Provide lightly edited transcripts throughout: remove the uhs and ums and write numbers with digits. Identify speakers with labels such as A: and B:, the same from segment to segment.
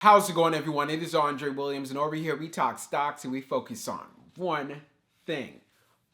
A: How's it going, everyone? It is Andre Williams, and over here we talk stocks and we focus on one thing.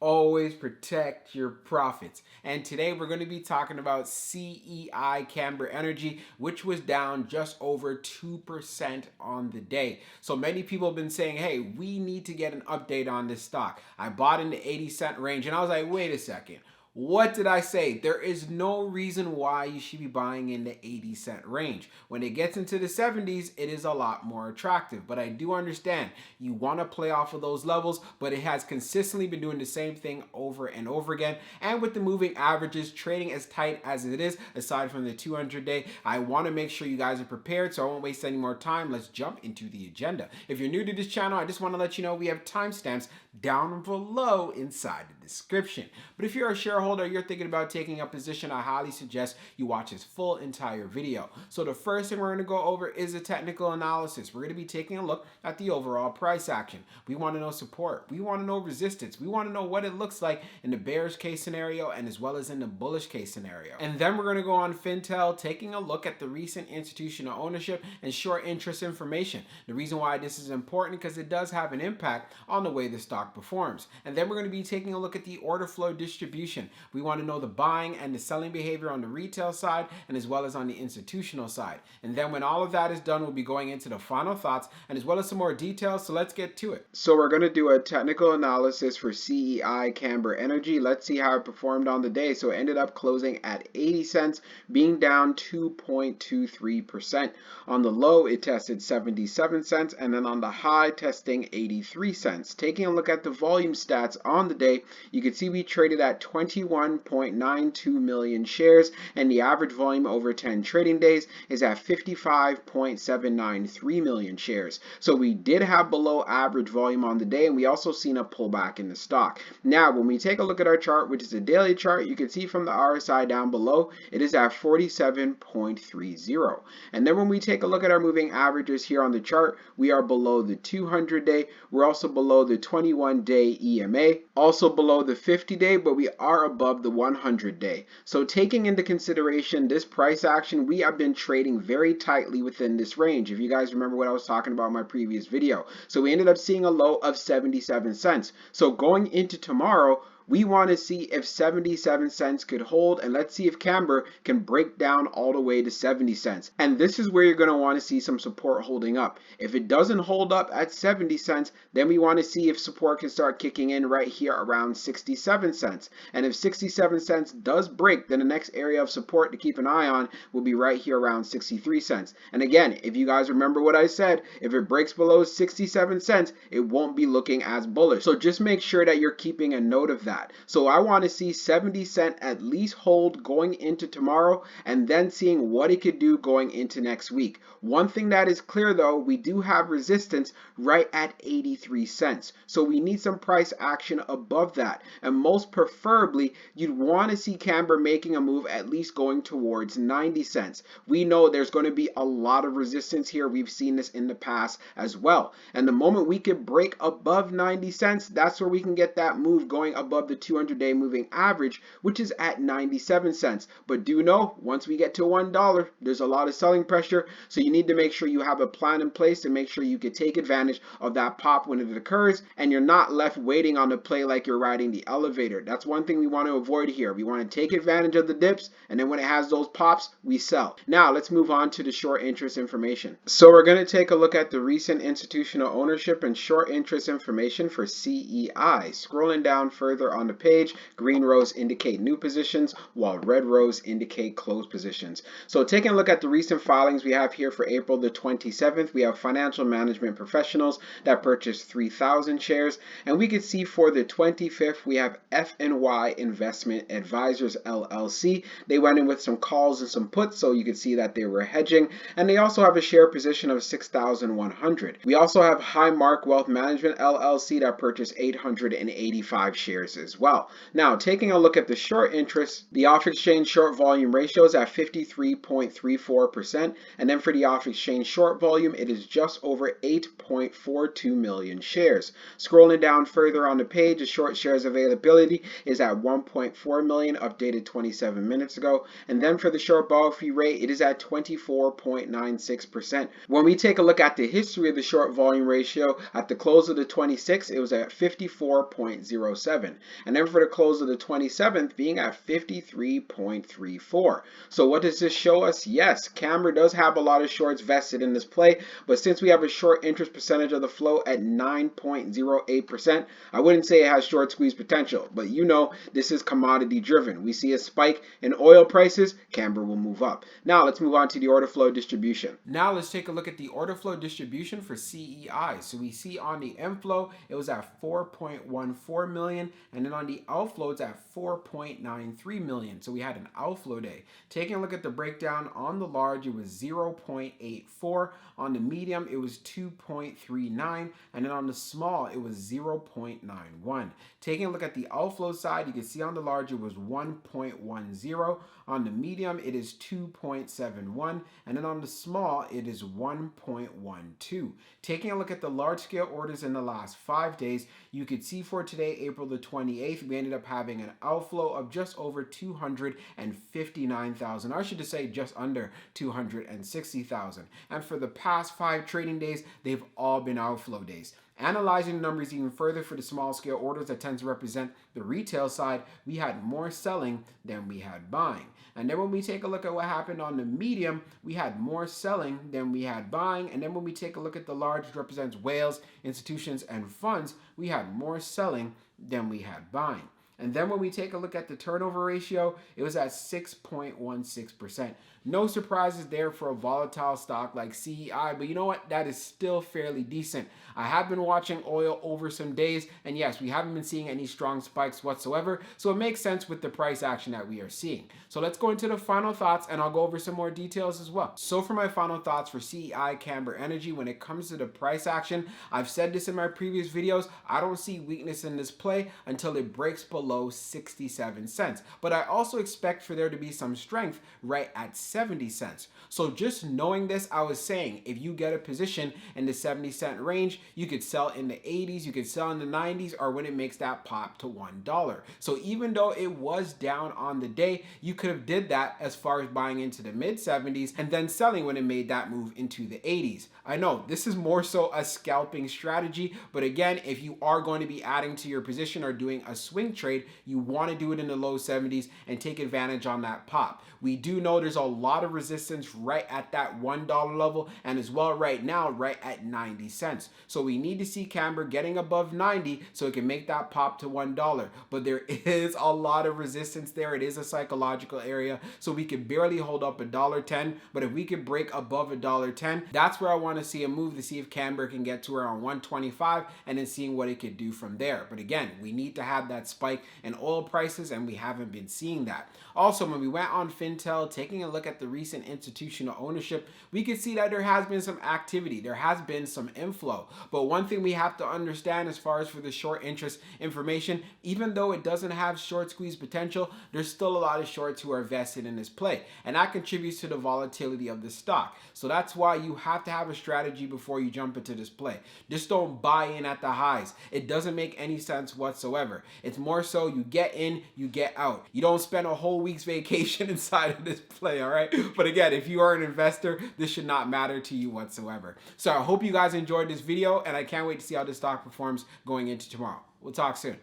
A: Always protect your profits. And today we're going to be talking about CEI Camber Energy, which was down just over 2% on the day. So many people have been saying, hey, we need to get an update on this stock. I bought in the 80-cent range, and I was like, wait a second. What did I say? There is no reason why you should be buying in the 80-cent range. When it gets into the 70s, it is a lot more attractive. But I do understand you want to play off of those levels, but it has consistently been doing the same thing over and over again. And with the moving averages trading as tight as it is, aside from the 200-day, I want to make sure you guys are prepared, so I won't waste any more time. Let's jump into the agenda. If you're new to this channel, I just want to let you know we have timestamps down below inside the description. But if you're a shareholder, you're thinking about taking a position, I highly suggest you watch this full entire video. So the first thing we're going to go over is a technical analysis. We're going to be taking a look at the overall price action. We want to know support. We want to know resistance. We want to know what it looks like in the bearish case scenario and as well as in the bullish case scenario. And then we're going to go on Fintel, taking a look at the recent institutional ownership and short interest information. The reason why this is important because it does have an impact on the way the stock performs. And then we're going to be taking a look at the order flow distribution. We want to know the buying and the selling behavior on the retail side and as well as on the institutional side. And then when all of that is done, we'll be going into the final thoughts and as well as some more details. So let's get to it. So we're going to do a technical analysis for CEI Camber Energy. Let's see how it performed on the day. So it ended up closing at 80 cents, being down 2.23%. On the low, it tested 77 cents, and then on the high, testing 83 cents. Taking a look at the volume stats on the day, you can see we traded at 21.92 million shares, and the average volume over 10 trading days is at 55.793 million shares. So we did have below average volume on the day, and we also seen a pullback in the stock. Now, when we take a look at our chart, which is a daily chart, you can see from the RSI down below, it is at 47.30. And then when we take a look at our moving averages here on the chart, we are below the 200-day. We're also below the 21-day EMA, also below the 50-day, but we are above the 100-day. So taking into consideration this price action, we have been trading very tightly within this range. If you guys remember what I was talking about in my previous video. So we ended up seeing a low of 77 cents. So going into tomorrow, we want to see if 77 cents could hold, and let's see if Camber can break down all the way to 70 cents. And this is where you're going to want to see some support holding up. If it doesn't hold up at 70 cents, then we want to see if support can start kicking in right here around 67 cents. And if 67 cents does break, then the next area of support to keep an eye on will be right here around 63 cents. And again, if you guys remember what I said, if it breaks below 67 cents, it won't be looking as bullish. So just make sure that you're keeping a note of that. So I want to see 70 cent at least hold going into tomorrow and then seeing what it could do going into next week. One thing that is clear though, we do have resistance right at 83 cents. So we need some price action above that. And most preferably, you'd want to see Camber making a move at least going towards 90 cents. We know there's going to be a lot of resistance here. We've seen this in the past as well. And the moment we can break above 90 cents, that's where we can get that move going above the 200-day moving average, which is at 97 cents. But do know, once we get to $1, there's a lot of selling pressure. So you need to make sure you have a plan in place to make sure you can take advantage of that pop when it occurs, and you're not left waiting on the play like you're riding the elevator. That's one thing we want to avoid here. We want to take advantage of the dips, and then when it has those pops, we sell. Now let's move on to the short interest information. So we're going to take a look at the recent institutional ownership and short interest information for CEI. Scrolling down further on the page, green rows indicate new positions, while red rows indicate closed positions. So taking a look at the recent filings we have here for April the 27th, we have financial management professionals that purchased 3,000 shares, and we can see for the 25th we have F&Y Investment Advisors LLC. They went in with some calls and some puts, so you can see that they were hedging, and they also have a share position of 6,100. We also have Highmark Wealth Management LLC that purchased 885 shares as well. Now, taking a look at the short interest, the off-exchange short volume ratio is at 53.34%, and then for the off-exchange short volume, it is just over 8.42 million shares. Scrolling down further on the page, the short shares availability is at 1.4 million, updated 27 minutes ago, and then for the short borrow fee rate, it is at 24.96%. When we take a look at the history of the short volume ratio, at the close of the 26th, it was at 54.07, and then for the close of the 27th being at 53.34. So what does this show us? Yes, Camber does have a lot of shorts vested in this play, but since we have a short interest percentage of the flow at 9.08%, I wouldn't say it has short squeeze potential, but you know this is commodity driven. We see a spike in oil prices, Camber will move up. Now let's move on to the order flow distribution. Now let's take a look at the order flow distribution for CEI. So we see on the inflow, it was at 4.14 million, and then on the outflow, it's at 4.93 million. So we had an outflow day. Taking a look at the breakdown, on the large, it was 0.84. On the medium, it was 2.39. And then on the small, it was 0.91. Taking a look at the outflow side, you can see on the large, it was 1.10. On the medium, it is 2.71. And then on the small, it is 1.12. Taking a look at the large scale orders in the last 5 days, you could see for today, April the 28th, we ended up having an outflow of just over 259,000. I should just say just under 260,000. And for the past 5 trading days, they've all been outflow days. Analyzing the numbers even further for the small scale orders that tend to represent the retail side, we had more selling than we had buying. And then when we take a look at what happened on the medium, we had more selling than we had buying. And then when we take a look at the large, which represents whales, institutions, and funds, we had more selling than we had buying. And then when we take a look at the turnover ratio, it was at 6.16%. No surprises there for a volatile stock like CEI, but you know what? That is still fairly decent. I have been watching oil over some days, and yes, we haven't been seeing any strong spikes whatsoever, so it makes sense with the price action that we are seeing. So let's go into the final thoughts, and I'll go over some more details as well. So for my final thoughts for CEI Camber Energy, when it comes to the price action, I've said this in my previous videos, I don't see weakness in this play until it breaks below 67 cents. But I also expect for there to be some strength right at 70 cents. So just knowing this, I was saying if you get a position in the 70-cent range, you could sell in the 80s, you could sell in the 90s, or when it makes that pop to $1. So even though it was down on the day, you could have did that as far as buying into the mid 70s and then selling when it made that move into the 80s. I know this is more so a scalping strategy, but again, if you are going to be adding to your position or doing a swing trade, you want to do it in the low 70s and take advantage on that pop. We do know there's a lot of resistance right at that $1 level, and as well right now right at 90 cents. So we need to see Camber getting above 90 so it can make that pop to $1. But there is a lot of resistance there. It is a psychological area, so we can barely hold up $1.10. But if we could break above $1.10, that's where I want to see a move to see if Camber can get to around 125 and then seeing what it could do from there. But again, we need to have that spike in oil prices, and we haven't been seeing that. Also, when we went on Fintel, taking a look at the recent institutional ownership, we could see that there has been some activity. There has been some inflow. But one thing we have to understand as far as for the short interest information, even though it doesn't have short squeeze potential, there's still a lot of shorts who are vested in this play. And that contributes to the volatility of the stock. So that's why you have to have a strategy before you jump into this play. Just don't buy in at the highs. It doesn't make any sense whatsoever. It's more so you get in, you get out. You don't spend a whole week's vacation inside of this play, all right? But again, if you are an investor, this should not matter to you whatsoever. So I hope you guys enjoyed this video, and I can't wait to see how this stock performs going into tomorrow. We'll talk soon.